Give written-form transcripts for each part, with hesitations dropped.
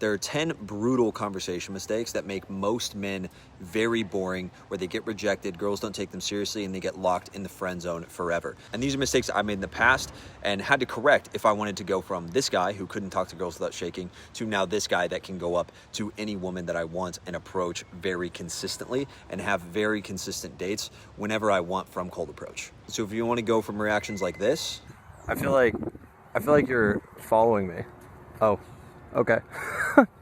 There are 10 brutal conversation mistakes that make most men very boring, where they get rejected, girls don't take them seriously, and they get locked in the friend zone forever. And these are mistakes I made in the past and had to correct if I wanted to go from this guy who couldn't talk to girls without shaking to now this guy that can go up to any woman that I want and approach very consistently and have very consistent dates whenever I want from cold approach. So if you want to go from reactions like this, I feel like you're following me. Oh, okay.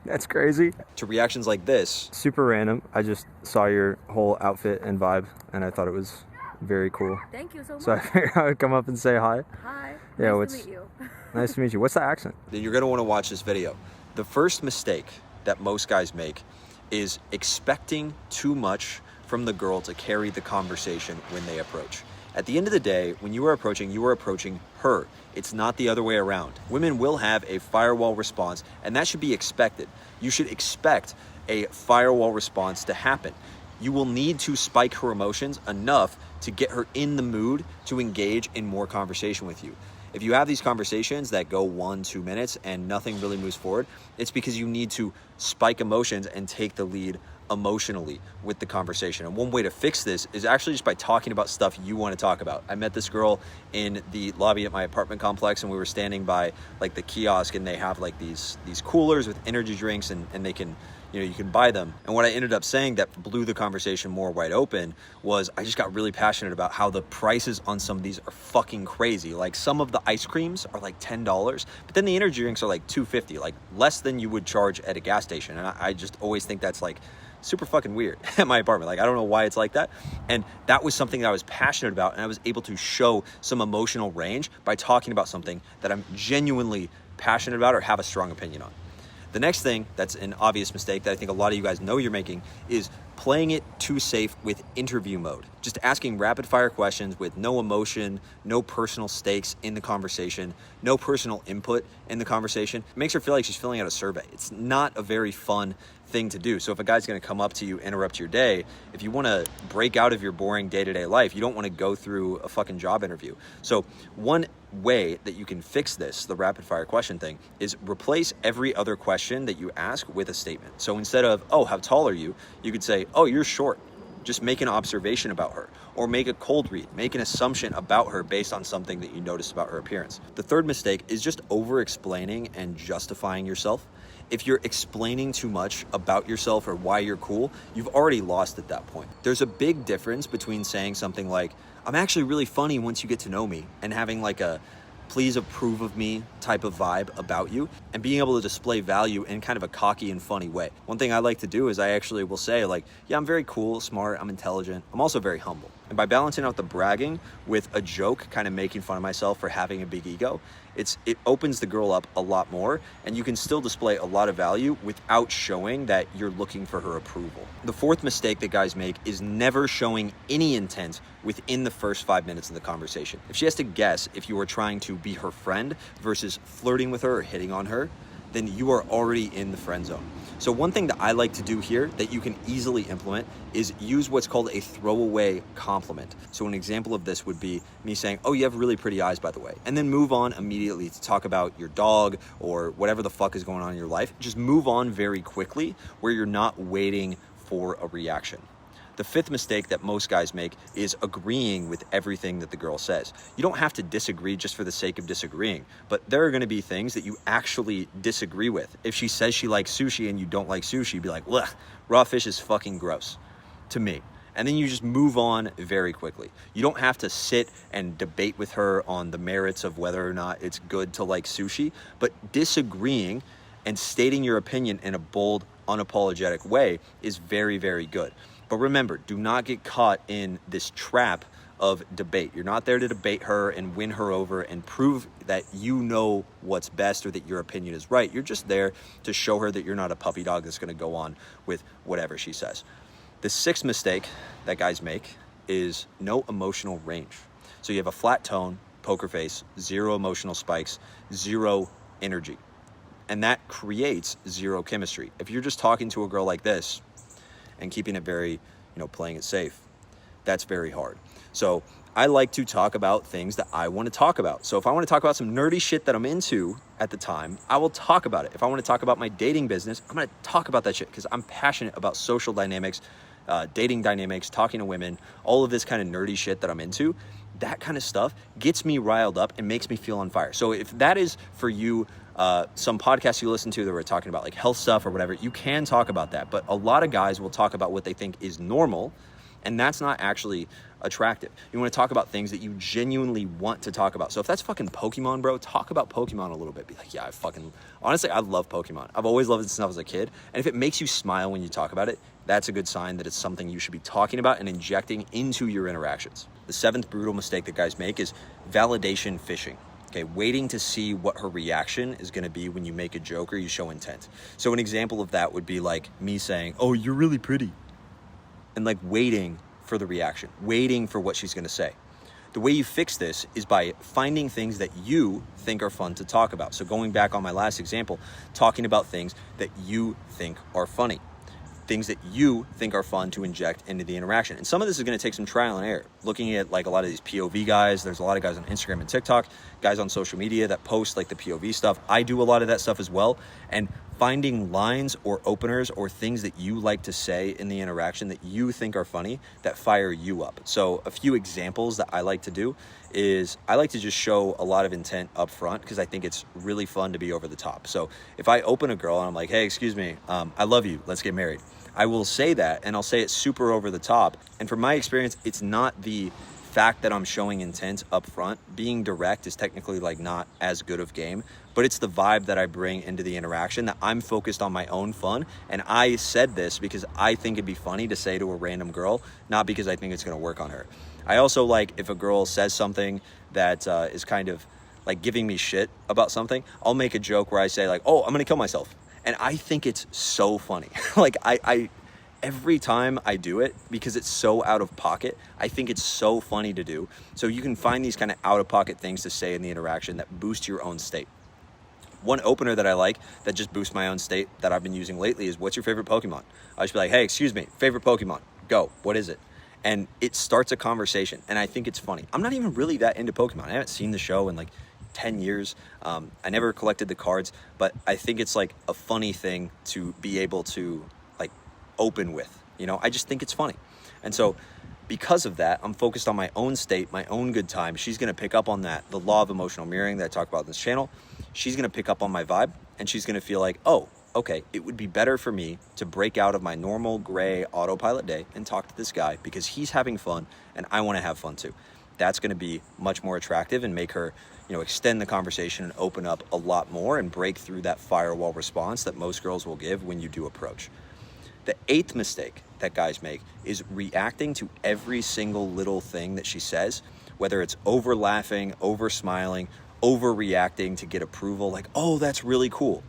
That's crazy. To reactions like this. Super random. I just saw your whole outfit and vibe, and I thought it was very cool. Thank you so much. So I figured I would come up and say hi. Hi. Yeah, nice to meet you. Nice to meet you. What's the accent? Then you're going to want to watch this video. The first mistake that most guys make is expecting too much from the girl to carry the conversation when they approach. At the end of the day, when you are approaching her. It's not the other way around. Women will have a firewall response, and that should be expected. You should expect a firewall response to happen. You will need to spike her emotions enough to get her in the mood to engage in more conversation with you. If you have these conversations that go 1-2 minutes and nothing really moves forward, it's because you need to spike emotions and take the lead emotionally with the conversation. And one way to fix this is actually just by talking about stuff you want to talk about. I met this girl in the lobby at my apartment complex, and we were standing by like the kiosk, and they have like these coolers with energy drinks, and they can, you can buy them. And what I ended up saying that blew the conversation more wide open was I just got really passionate about how the prices on some of these are fucking crazy. Like some of the ice creams are like $10, but then the energy drinks are like $2.50, like less than you would charge at a gas station. And I just always think that's like super fucking weird at my apartment. Like, I don't know why it's like that. And that was something that I was passionate about, and I was able to show some emotional range by talking about something that I'm genuinely passionate about or have a strong opinion on. The next thing that's an obvious mistake that I think a lot of you guys know you're making is playing it too safe with interview mode. Just asking rapid fire questions with no emotion, no personal stakes in the conversation, no personal input in the conversation. It makes her feel like she's filling out a survey. It's not a very fun thing to do. So if a guy's going to come up to you, interrupt your day, if you want to break out of your boring day-to-day life, you don't want to go through a fucking job interview. So one way that you can fix this, the rapid fire question thing, is replace every other question that you ask with a statement. So instead of, oh, how tall are you? You could say, oh, you're short. Just make an observation about her, or make a cold read, make an assumption about her based on something that you noticed about her appearance. The third mistake is just over-explaining and justifying yourself. If you're explaining too much about yourself or why you're cool, you've already lost at that point. There's a big difference between saying something like, I'm actually really funny once you get to know me, and having like a please approve of me type of vibe about you, and being able to display value in kind of a cocky and funny way. One thing I like to do is I actually will say like, yeah, I'm very cool, smart, I'm intelligent. I'm also very humble. And by balancing out the bragging with a joke, kind of making fun of myself for having a big ego, it opens the girl up a lot more, and you can still display a lot of value without showing that you're looking for her approval. The fourth mistake that guys make is never showing any intent within the first 5 minutes of the conversation. If she has to guess if you are trying to be her friend versus flirting with her or hitting on her, then you are already in the friend zone. So one thing that I like to do here that you can easily implement is use what's called a throwaway compliment. So an example of this would be me saying, oh, you have really pretty eyes, by the way, and then move on immediately to talk about your dog or whatever the fuck is going on in your life. Just move on very quickly where you're not waiting for a reaction. The fifth mistake that most guys make is agreeing with everything that the girl says. You don't have to disagree just for the sake of disagreeing, but there are going to be things that you actually disagree with. If she says she likes sushi and you don't like sushi, be like, ugh, raw fish is fucking gross to me. And then you just move on very quickly. You don't have to sit and debate with her on the merits of whether or not it's good to like sushi, but disagreeing and stating your opinion in a bold, unapologetic way is very, very good. But remember, do not get caught in this trap of debate. You're not there to debate her and win her over and prove that you know what's best or that your opinion is right. You're just there to show her that you're not a puppy dog that's going to go on with whatever she says. The sixth mistake that guys make is no emotional range. So you have a flat tone, poker face, zero emotional spikes, zero energy. And that creates zero chemistry. If you're just talking to a girl like this and keeping it very, playing it safe, that's very hard. So I like to talk about things that I want to talk about. So if I want to talk about some nerdy shit that I'm into at the time, I will talk about it. If I want to talk about my dating business, I'm going to talk about that shit because I'm passionate about social dynamics, dating dynamics, talking to women, all of this kind of nerdy shit that I'm into. That kind of stuff gets me riled up and makes me feel on fire. So if that is for you, some podcasts you listen to that were talking about like health stuff or whatever, you can talk about that. But a lot of guys will talk about what they think is normal, and that's not actually attractive. You want to talk about things that you genuinely want to talk about. So if that's fucking Pokemon, bro, talk about Pokemon a little bit. Be like, yeah, honestly, I love Pokemon. I've always loved it since I was a kid. And if it makes you smile when you talk about it, that's a good sign that it's something you should be talking about and injecting into your interactions. The 7th brutal mistake that guys make is validation fishing. Okay, waiting to see what her reaction is going to be when you make a joke or you show intent. So an example of that would be like me saying, oh, you're really pretty. And like waiting for the reaction, waiting for what she's going to say. The way you fix this is by finding things that you think are fun to talk about. So going back on my last example, talking about things that you think are funny, things that you think are fun to inject into the interaction. And some of this is going to take some trial and error. Looking at like a lot of these POV guys, there's a lot of guys on Instagram and TikTok, guys on social media that post like the POV stuff. I do a lot of that stuff as well. And finding lines or openers or things that you like to say in the interaction that you think are funny that fire you up. So a few examples that I like to do is I like to just show a lot of intent up front because I think it's really fun to be over the top. So if I open a girl and I'm like, hey, excuse me, I love you, let's get married. I will say that, and I'll say it super over the top. And from my experience, it's not the fact that I'm showing intent up front. Being direct is technically like not as good of game, but it's the vibe that I bring into the interaction that I'm focused on my own fun. And I said this because I think it'd be funny to say to a random girl, not because I think it's going to work on her. I also like if a girl says something that is kind of like giving me shit about something, I'll make a joke where I say like, oh, I'm going to kill myself. And I think it's so funny. Like I every time I do it, because it's so out of pocket, I think it's so funny to do. So you can find these kind of out of pocket things to say in the interaction that boost your own state. One opener that I like that just boosts my own state that I've been using lately is, what's your favorite Pokemon? I just be like, hey, excuse me, favorite Pokemon, go, what is it? And it starts a conversation, and I think it's funny. I'm not even really that into Pokemon. I haven't seen the show in like 10 years. I never collected the cards, but I think it's like a funny thing to be able to like open with, you know. I just think it's funny. And so because of that, I'm focused on my own state, my own good time. She's going to pick up on that, the law of emotional mirroring that I talk about in this channel. She's going to pick up on my vibe, and she's going to feel like, oh, okay, it would be better for me to break out of my normal gray autopilot day and talk to this guy because he's having fun and I want to have fun too. That's going to be much more attractive and make her, you know, extend the conversation and open up a lot more and break through that firewall response that most girls will give when you do approach. The 8th mistake that guys make is reacting to every single little thing that she says, whether it's over laughing, over smiling, overreacting to get approval, like, oh, that's really cool.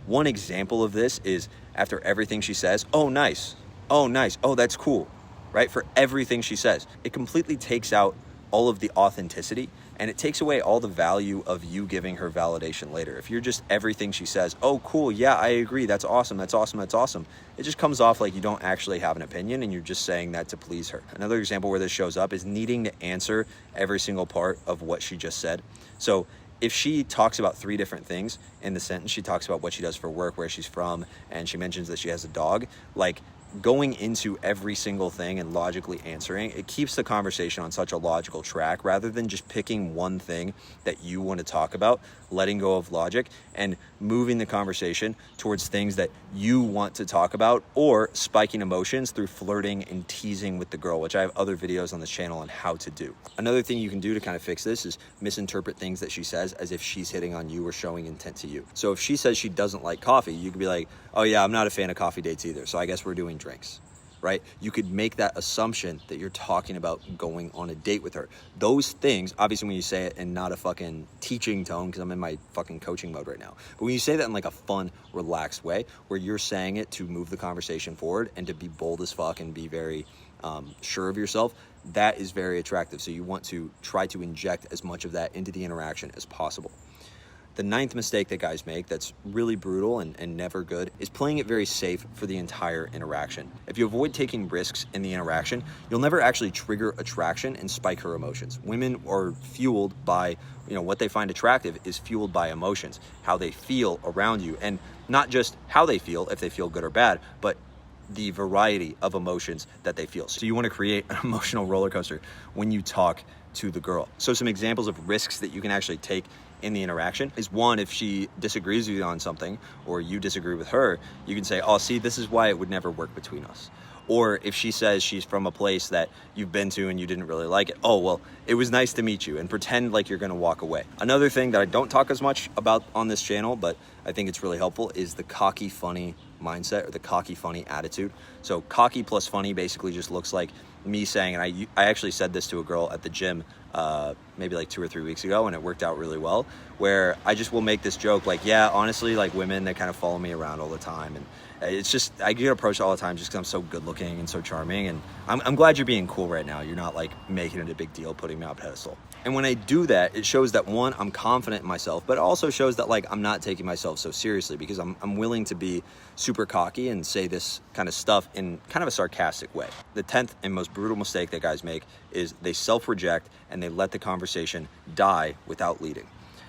One example of this is after everything she says, oh, nice, oh, nice, oh, that's cool, right? For everything she says, it completely takes out all of the authenticity, and it takes away all the value of you giving her validation later. If you're just everything she says, oh, cool, yeah, I agree, that's awesome, that's awesome, that's awesome, it just comes off like you don't actually have an opinion and you're just saying that to please her. Another example where this shows up is needing to answer every single part of what she just said. So if she talks about 3 different things in the sentence, she talks about what she does for work, where she's from, and she mentions that she has a dog, like going into every single thing and logically answering, it keeps the conversation on such a logical track rather than just picking one thing that you want to talk about, letting go of logic and moving the conversation towards things that you want to talk about, or spiking emotions through flirting and teasing with the girl, which I have other videos on this channel on how to do. Another thing you can do to kind of fix this is misinterpret things that she says as if she's hitting on you or showing intent to you. So if she says she doesn't like coffee, you could be like, oh yeah, I'm not a fan of coffee dates either, so I guess we're doing drinks, right? You could make that assumption that you're talking about going on a date with her. Those things, obviously when you say it in not a fucking teaching tone, because I'm in my fucking coaching mode right now, but when you say that in like a fun, relaxed way, where you're saying it to move the conversation forward and to be bold as fuck and be very sure of yourself, that is very attractive. So you want to try to inject as much of that into the interaction as possible. The ninth mistake that guys make that's really brutal and never good is playing it very safe for the entire interaction. If you avoid taking risks in the interaction, you'll never actually trigger attraction and spike her emotions. Women are fueled by, what they find attractive is fueled by emotions, how they feel around you, and not just how they feel, if they feel good or bad, but the variety of emotions that they feel. So you want to create an emotional roller coaster when you talk to the girl. So some examples of risks that you can actually take in the interaction is, one, if she disagrees with you on something or you disagree with her, you can say, oh, see, this is why it would never work between us. Or if she says she's from a place that you've been to and you didn't really like it, oh, well, it was nice to meet you, and pretend like you're gonna walk away. Another thing that I don't talk as much about on this channel, but I think it's really helpful, is the cocky funny mindset, or the cocky funny attitude. So cocky plus funny basically just looks like me saying, and I actually said this to a girl at the gym maybe like 2 or 3 weeks ago, and it worked out really well, where I just will make this joke like, yeah, honestly, like women, they kind of follow me around all the time, and it's just, I get approached all the time just because I'm so good looking and so charming, and I'm glad you're being cool right now. You're not like making it a big deal, putting me on a pedestal. And when I do that, it shows that, one, I'm confident in myself, but it also shows that like I'm not taking myself so seriously, because I'm willing to be super cocky and say this kind of stuff in kind of a sarcastic way. The 10th and most brutal mistake that guys make is they self-reject and they let the conversation die without leading.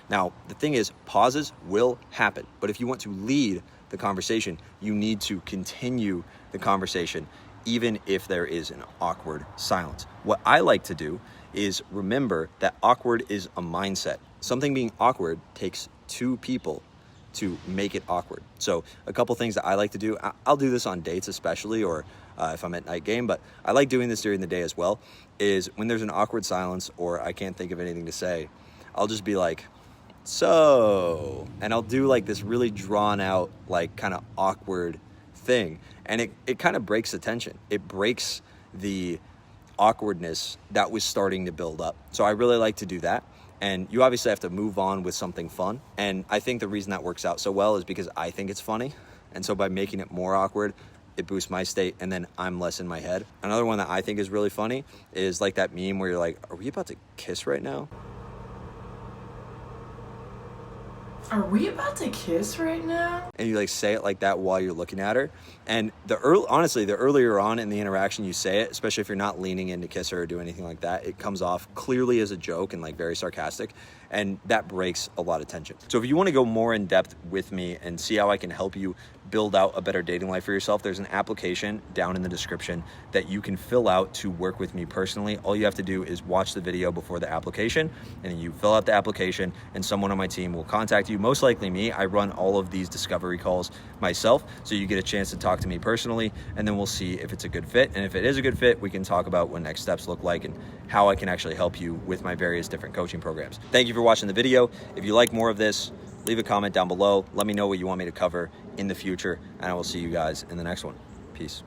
Now, the thing is, pauses will happen, but if you want to lead the conversation, you need to continue the conversation even if there is an awkward silence. What I like to do is remember that awkward is a mindset. Something being awkward takes two people to make it awkward. So a couple things that I like to do, I'll do this on dates especially, or if I'm at night game, but I like doing this during the day as well, is when there's an awkward silence or I can't think of anything to say, I'll just be like, so, and I'll do like this really drawn out, like kind of awkward thing. And it kind of breaks the tension. It breaks the awkwardness that was starting to build up. So I really like to do that. And you obviously have to move on with something fun. And I think the reason that works out so well is because I think it's funny. And so by making it more awkward, it boosts my state, and then I'm less in my head. Another one that I think is really funny is like that meme where you're like, are we about to kiss right now? Are we about to kiss right now? And you like say it like that while you're looking at her. And honestly, the earlier on in the interaction you say it, especially if you're not leaning in to kiss her or do anything like that, it comes off clearly as a joke and like very sarcastic. And that breaks a lot of tension. So if you want to go more in depth with me and see how I can help you build out a better dating life for yourself, there's an application down in the description that you can fill out to work with me personally. All you have to do is watch the video before the application, and then you fill out the application and someone on my team will contact you. Most likely me. I run all of these discovery calls myself, so you get a chance to talk to me personally, and then we'll see if it's a good fit. And if it is a good fit, we can talk about what next steps look like and how I can actually help you with my various different coaching programs. Thank you for watching the video. If you like more of this, leave a comment down below. Let me know what you want me to cover in the future, and I will see you guys in the next one. Peace.